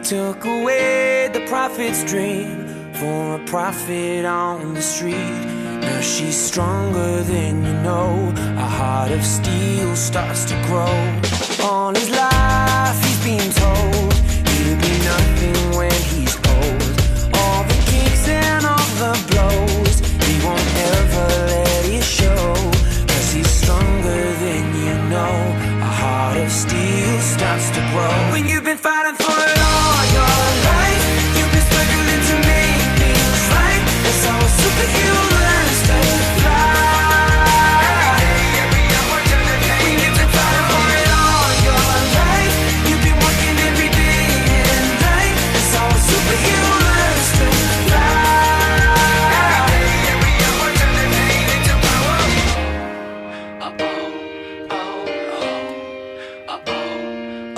took away the prophet's dream for a prophet on the street. Now she's stronger than you know. A heart of steel starts to grow. All his life he's been told he'll be nothing when he's old. All the kicks and all the blows, he won't ever let it show. 'Cause he's stronger than you know. A heart of steel starts to grow. When you've been fighting for it all your life, you've been struggling to make things right. That's how a superhero learns to fly. When you've been fighting for it all your life, you've been working every day and night. That's how a superhero learns to fly.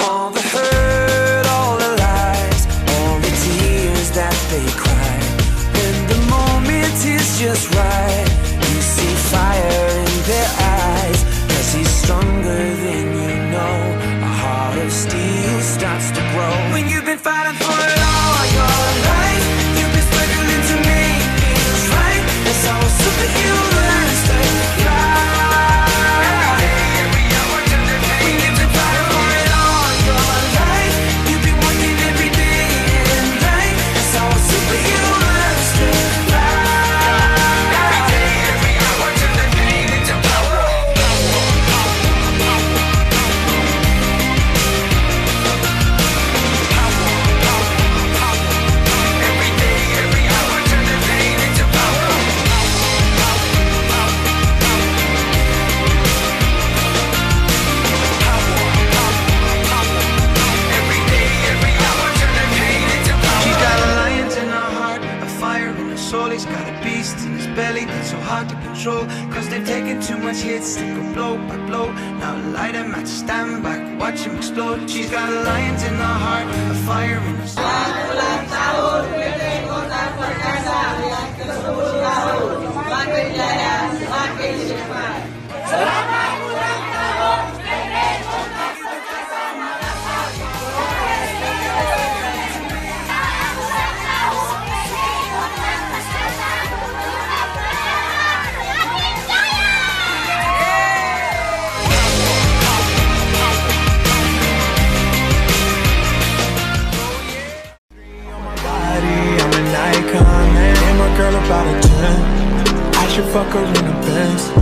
All the hurt, all the lies, all the tears that they cry. When the moment is just right, you see fire in their eyes. 'Cause he's stronger than you know. A heart of steel starts to grow. When you've been fighting for it all your life, you've been struggling to make things right. That's how a superhero learns to fly. When you've been fighting for it all your life, you've been working every day and night. That's how a superhero learns to fly. She's got a lion in her heart, a fire in her soul. He's got a beast in his belly that's so hard to control. 'Cause they've taken too much hits, they go blow by blow. Now light a match, stand back, watch him explode. She's got a lion in her heart, a fire in her soul. I'm an icon, man. And my girl about a 10. I should fuck her in the Benz.